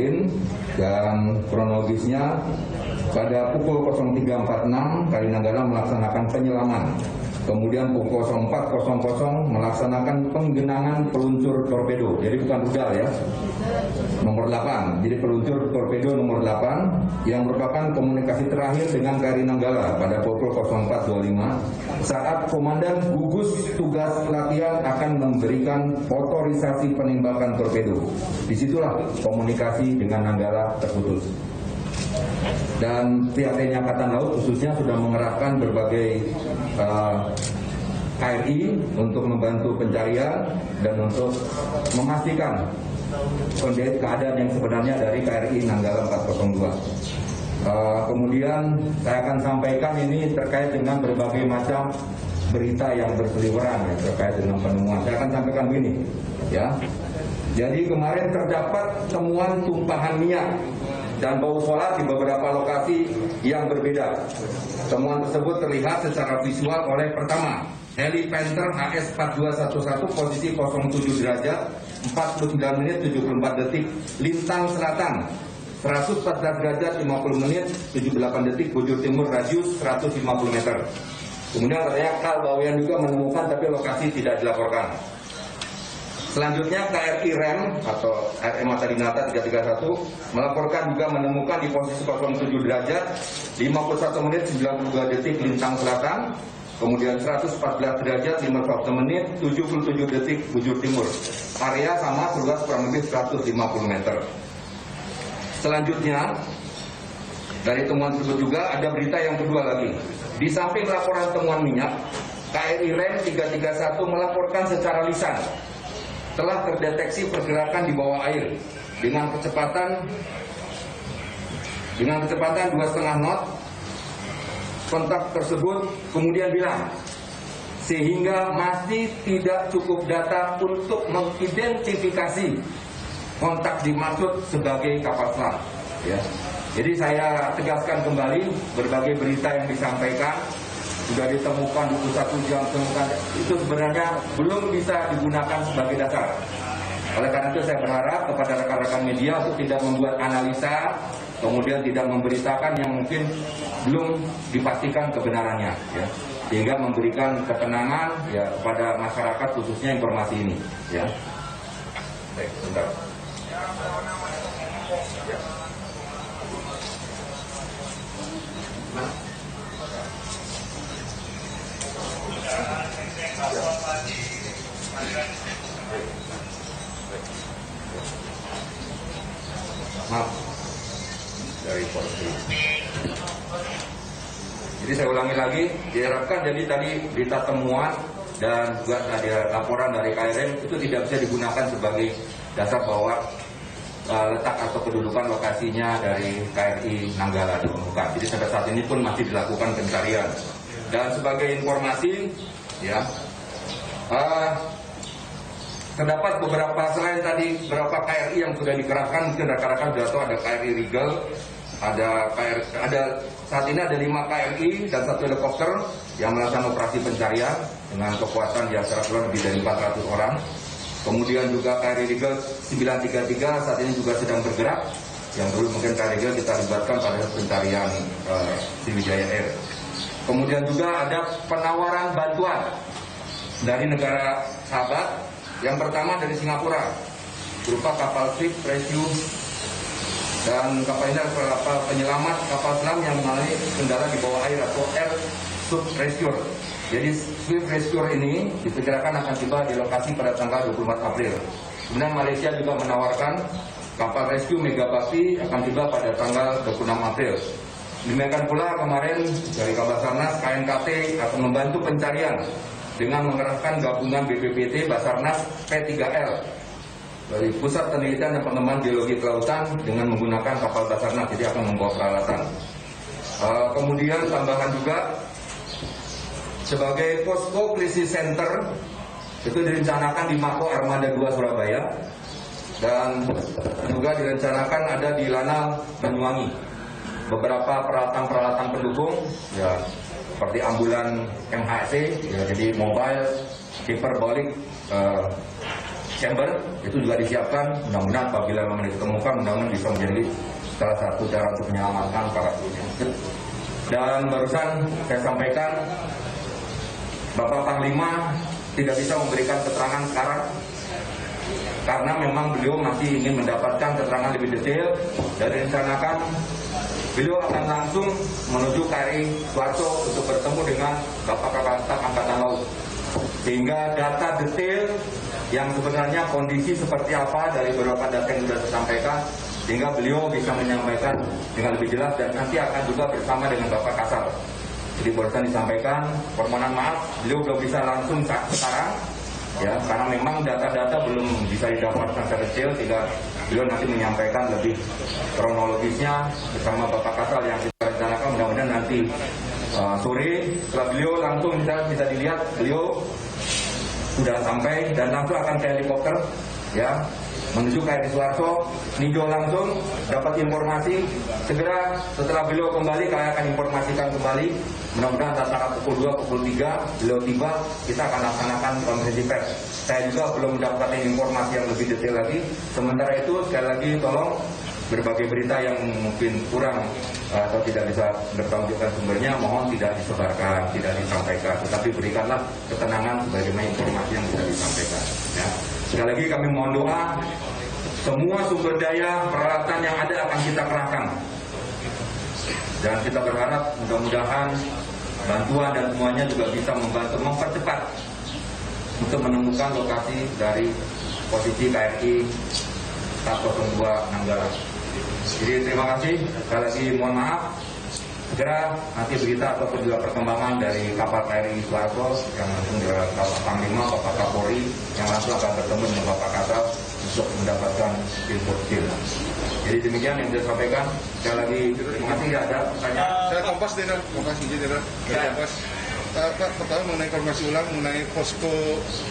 lain. Dan kronologisnya pada pukul 03.46 KRI Nanggala melaksanakan penyelaman. Kemudian pukul 04.00 melaksanakan penggenangan peluncur torpedo. Jadi bukan rudal ya. Nomor 8. Jadi peluncur torpedo nomor 8 yang merupakan komunikasi terakhir dengan KRI Nanggala pada pukul 04.25 saat Komandan gugus tugas latihan akan memberikan otorisasi penembakan torpedo. Disitulah komunikasi dengan Nanggala terputus. Dan pihak TNI Angkatan Laut khususnya sudah mengerahkan berbagai KRI untuk membantu pencarian dan untuk memastikan kondisi keadaan yang sebenarnya dari KRI Nanggala 402. Kemudian saya akan sampaikan ini terkait dengan berbagai macam berita yang berseliweran ya, terkait dengan penemuan. Saya akan sampaikan begini, ya. Jadi kemarin terdapat temuan tumpahan minyak dan bau solar di beberapa lokasi yang berbeda. Temuan tersebut terlihat secara visual oleh pertama, heli Panther HS4211 posisi 07 derajat 49 menit 74 detik Lintang Selatan, 114 derajat 50 menit 78 detik Bujur Timur radius 150 meter. Kemudian katanya Kal Bawean juga menemukan tapi lokasi tidak dilaporkan. Selanjutnya KRI Rem atau RM Mata Dinata 331 melaporkan juga menemukan di posisi 07 derajat 51 menit 92 detik Lintang Selatan, kemudian 114 derajat 51 menit 77 detik Bujur Timur. Area sama seluas kurang lebih 150 meter. Selanjutnya dari temuan tersebut juga ada berita yang kedua lagi. Di samping laporan temuan minyak, KRI Rem 331 melaporkan secara lisan telah terdeteksi pergerakan di bawah air dengan kecepatan 2,5 knot. Kontak tersebut kemudian bilang sehingga masih tidak cukup data untuk mengidentifikasi kontak dimaksud sebagai kapal selam. Ya. Jadi saya tegaskan kembali berbagai berita yang disampaikan sudah ditemukan 21 jam temukan itu sebenarnya belum bisa digunakan sebagai dasar. Oleh karena itu saya berharap kepada rekan-rekan media untuk tidak membuat analisa kemudian tidak memberitakan yang mungkin belum dipastikan kebenarannya, ya, sehingga memberikan ketenangan ya kepada masyarakat khususnya informasi ini, ya. Baik, sebentar. Maaf dari Polri. Jadi saya ulangi lagi, diharapkan jadi tadi berita temuan dan juga ada laporan dari KRM itu tidak bisa digunakan sebagai dasar bahwa letak atau kedudukan lokasinya dari KRI Nanggala ditemukan. Jadi sampai saat ini pun masih dilakukan pencarian. Dan sebagai informasi, ya, terdapat beberapa selain tadi beberapa KRI yang sudah dikerahkan, mungkin rekan-rekan sudah tahu ada KRI Rigel, ada saat ini ada 5 KRI dan 1 helikopter yang melakukan operasi pencarian dengan kekuatan di antara kurang lebih dari 400 orang. Kemudian juga KRI Rigel 933 saat ini juga sedang bergerak, yang dulu mungkin KRI Rigel kita libatkan pada pencarian Sriwijaya Air. Kemudian juga ada penawaran bantuan dari negara sahabat. Yang pertama dari Singapura berupa kapal Swift Rescue, dan kapal ini adalah kapal penyelamat kapal selam yang mengalami kendala di bawah air atau Air Sub Rescue. Jadi Swift Rescue ini diperkirakan akan tiba di lokasi pada tanggal 24 April. Kemudian Malaysia juga menawarkan kapal rescue Mega Bakti akan tiba pada tanggal 26 April. Demikian pula kemarin dari Basarnas KNKT akan membantu pencarian dengan mengerahkan gabungan BPPT Basarnas P3L dari Pusat Penelitian dan Pengembangan Geologi Kelautan dengan menggunakan kapal Basarnas, jadi akan membawa peralatan. Kemudian tambahan juga sebagai posko krisis center itu direncanakan di Mako Armada 2 Surabaya, dan juga direncanakan ada di Lanal Banyuwangi. Beberapa peralatan-peralatan pendukung ya seperti ambulan MHC ya, jadi mobile hyperbolic chamber itu juga disiapkan. Mudah-mudahan apabila memang ditemukan, mudah-mudahan bisa menjadi salah satu cara untuk menyelamatkan para krunya. Dan barusan saya sampaikan, Bapak Panglima tidak bisa memberikan keterangan sekarang karena memang beliau masih ingin mendapatkan keterangan lebih detail. Dan direncanakan beliau akan langsung menuju KRI Suharto untuk bertemu dengan Bapak Kepala Staf Angkatan Laut, sehingga data detail yang sebenarnya kondisi seperti apa dari beberapa data yang sudah disampaikan, sehingga beliau bisa menyampaikan dengan lebih jelas. Dan nanti akan juga bersama dengan Bapak Kasal. Jadi barusan disampaikan, permohonan maaf beliau belum bisa langsung sekarang ya, karena memang data-data belum bisa didapatkan secara detail, sehingga beliau nanti menyampaikan lebih kronologisnya bersama Bapak Kasal yang kita rencanakan mudah-mudahan nanti sore. Setelah beliau langsung bisa dilihat beliau sudah sampai dan langsung akan ke helikopter ya menuju KRI Suharto. Ninjo langsung dapat informasi segera setelah beliau kembali, kami akan informasikan kembali. Mudah-mudahan antara pukul 2, pukul 3 beliau tiba, kita akan laksanakan konferensi pers. Saya juga belum mendapatkan informasi yang lebih detail lagi. Sementara itu sekali lagi tolong berbagai berita yang mungkin kurang atau tidak bisa bertanggungjawab sumbernya, mohon tidak disebarkan, tidak disampaikan, tetapi berikanlah ketenangan sebagaimana informasi yang bisa disampaikan ya. Sekali lagi kami mohon doa, semua sumber daya peralatan yang ada akan kita kerahkan, dan kita berharap mudah-mudahan bantuan dan semuanya juga bisa membantu mempercepat untuk menemukan lokasi dari posisi KRI 102 Nanggala. Jadi terima kasih, sekali lagi mohon maaf. Segera nanti berita ataupun juga perkembangan dari kapal KRI Suharto yang langsung dari Bapak Panglima, Bapak Kapolri yang langsung akan bertemu dengan Bapak Kasal untuk mendapatkan info detail. Jadi demikian yang saya sampaikan. Sekali lagi terima kasih. Ada pertanyaan? Saya Kompas, Jenderal. Terima kasih, Jenderal. Kompas. Pak, pertama mengenai informasi ulang mengenai posko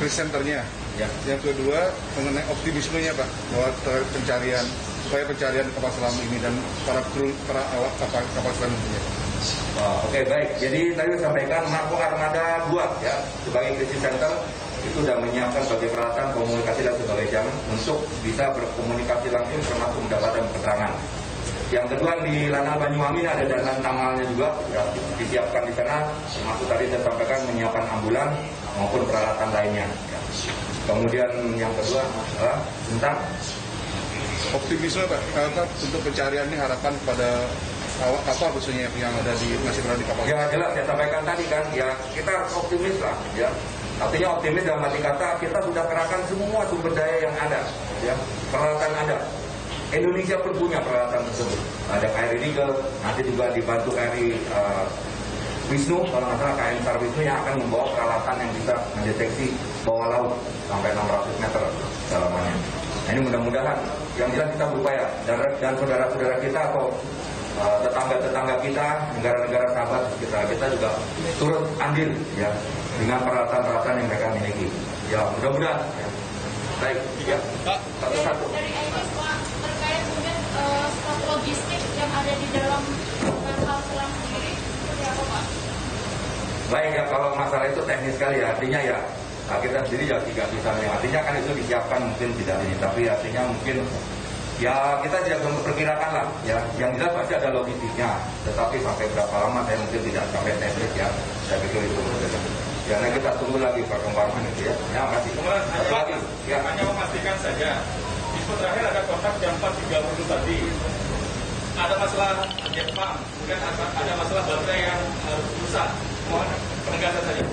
krisis centernya. Ya. Yang kedua mengenai optimismenya Pak, bahwa pencarian supaya pencarian kapal selam ini dan para kru, para awak kapal selam ini. Oke, baik. Jadi tadi saya sampaikan Mako Armada 2 ya sebagai krisis center itu sudah menyiapkan sebagai peralatan komunikasi dan sebagai jam untuk bisa berkomunikasi langsung termasuk mendapatkan keterangan. Yang kedua di Lanal Banyuamin ada jalan tamalnya juga ya, disiapkan di sana, termasuk tadi saya sampaikan menyiapkan ambulan maupun peralatan lainnya. Ya. Kemudian yang kedua adalah tentang optimisme Pak, untuk pencarian ini harapan pada awak kapal khususnya yang ada di masih berada di kapal. Ya jelas saya sampaikan tadi kan, ya kita harus optimis lah ya. Artinya optimis dalam arti kata kita sudah kerahkan semua sumber daya yang ada, ya peralatan ada. Indonesia pun punya peralatan tersebut. Ada KRI Rigel, nanti juga dibantu KRI Wisnu, kalau nggak salah KM Sar Wisnu yang akan membawa peralatan yang bisa mendeteksi bawah laut sampai 600 meter dalamannya. Nah, ini mudah-mudahan yang jelas kita berupaya dan saudara-saudara kita atau tetangga-tetangga kita, negara-negara sahabat kita juga turut andil ya dengan peralatan-peralatan yang mereka miliki. Ya mudah-mudahan. Ya. Baik, ya. Pak, Satu-satu. terkait mungkin stok logistik yang ada di dalam kapal selam sendiri seperti apa Pak? Baik ya, kalau masalah itu teknis sekali ya, artinya ya kita sendiri ya tidak bisa, artinya kan itu disiapkan mungkin tidak ini, tapi artinya mungkin ya kita tidak bisa memperkirakan lah ya, yang jelas pasti ada logistiknya, tetapi sampai berapa lama saya mungkin tidak sampai teknis ya, saya pikir itu ya, nah kita tunggu lagi perkembangan itu ya. Ya, makasih. Kemudian Satu lagi, ya. hanya memastikan saja, info terakhir ada kontak jam 4.30 tadi. Ada masalah Jepang, kemudian ada masalah baterai yang rusak. Mohon penegasan saja.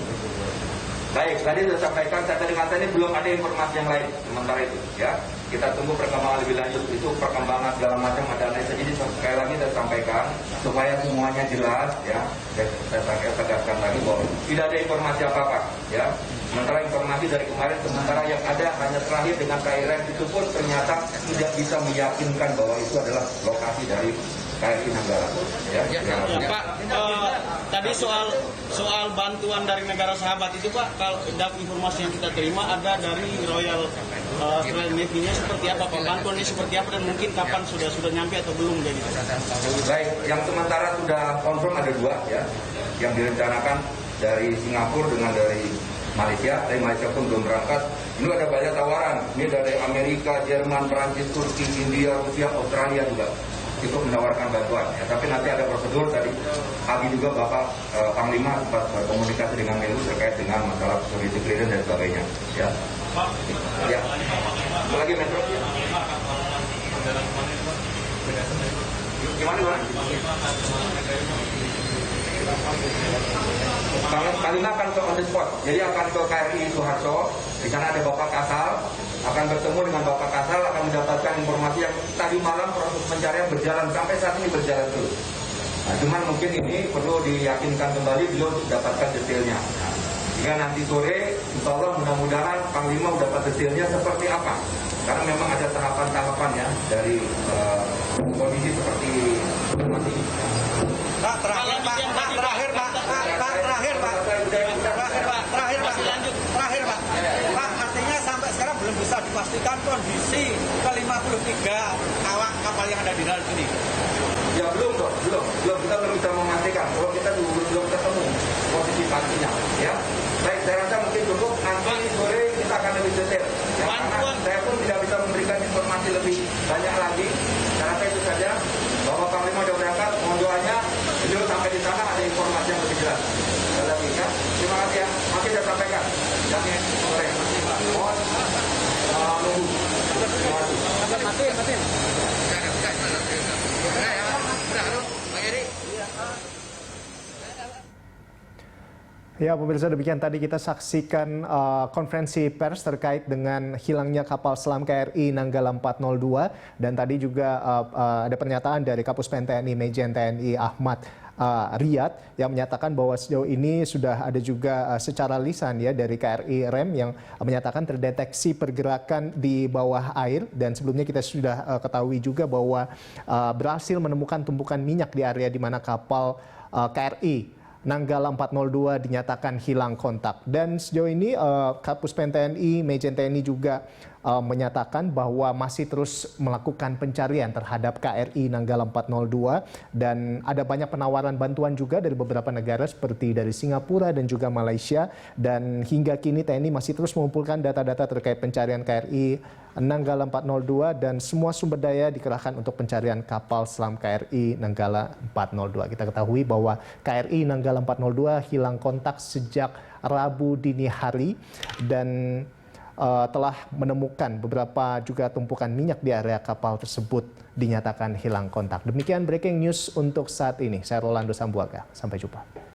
Baik, tadi sudah sampaikan, saya tadi kata ini belum ada informasi yang lain sementara itu ya. Kita tunggu perkembangan lebih lanjut, itu perkembangan segala macam ada analisa. Jadi sekali lagi saya sampaikan supaya semuanya jelas ya. Saya tegaskan lagi bahwa tidak ada informasi apa-apa ya. Sementara informasi dari kemarin, sementara yang ada hanya terakhir dengan KRI itu pun ternyata tidak bisa meyakinkan bahwa itu adalah lokasi dari KRI Nanggala. Ya. Pak, tadi soal bantuan dari negara sahabat itu Pak, kalau dapat informasi yang kita terima ada dari Royal Navy-nya seperti apa Pak? Bantuannya seperti apa dan mungkin kapan sudah nyampe atau belum jadi? Baik, yang sementara sudah confirm ada 2 ya, yang direncanakan dari Singapura dengan dari Malaysia, dari Malaysia pun belum berangkat. Ini ada banyak tawaran. Ini dari Amerika, Jerman, Perancis, Turki, India, Rusia, Australia juga itu menawarkan bantuan. Ya, tapi nanti ada prosedur. Tadi pagi juga Bapak Panglima sempat berkomunikasi dengan Menlu terkait dengan masalah security clearance dan sebagainya. Ya. Ya. Apa lagi Metro? Gimana Bang? Panglima akan ke on the spot, jadi akan ke KRI Suharto. Di sana ada Bapak Kasal, akan bertemu dengan Bapak Kasal, akan mendapatkan informasi yang tadi malam proses pencarian berjalan sampai saat ini berjalan terus. Nah, cuman mungkin ini perlu diyakinkan kembali beliau untuk dapatkan detailnya. Nah, jika nanti sore, insya Allah mudah-mudahan Panglima dapat detailnya seperti apa. Karena memang ada tahapan-tahapan ya dari kondisi seperti informasi. Pak, terakhir Pak. Pak, artinya sampai sekarang belum bisa dipastikan kondisi ke-53 awak kapal yang ada di dalam ini. Ya belum kok, belum kita belum bisa memastikan. Kalau kita belum ketemu posisi pastinya, ya. Baik, saya rasa mungkin cukup. Nanti sore kita akan lebih detail. Ya, karena saya pun tidak bisa memberikan informasi lebih banyak lagi. Saya rasa itu saja. Bapak Panglima sudah berangkat, mohon doanya. Beliau sampai di sana ada informasi yang lebih jelas. Sekali lagi, ya. Terima kasih ya. Masih saya sampaikan. Jangan sore. Mohon nunggu. Terima kasih. Ya, pemirsa, demikian tadi kita saksikan konferensi pers terkait dengan hilangnya kapal selam KRI Nanggala 402, dan tadi juga ada pernyataan dari Kapus Pen TNI Majen TNI Ahmad Riyad yang menyatakan bahwa sejauh ini sudah ada juga secara lisan ya dari KRI Rem yang menyatakan terdeteksi pergerakan di bawah air, dan sebelumnya kita sudah ketahui juga bahwa berhasil menemukan tumpukan minyak di area di mana kapal KRI Nanggala 402 dinyatakan hilang kontak. Dan sejauh ini Kapus Pen TNI, Majen TNI juga menyatakan bahwa masih terus melakukan pencarian terhadap KRI Nanggala 402, dan ada banyak penawaran bantuan juga dari beberapa negara seperti dari Singapura dan juga Malaysia, dan hingga kini TNI masih terus mengumpulkan data-data terkait pencarian KRI Nanggala 402 dan semua sumber daya dikerahkan untuk pencarian kapal selam KRI Nanggala 402. Kita ketahui bahwa KRI Nanggala 402 hilang kontak sejak Rabu dini hari dan telah menemukan beberapa juga tumpukan minyak di area kapal tersebut dinyatakan hilang kontak. Demikian breaking news untuk saat ini. Saya Rolando Sambuaga. Sampai jumpa.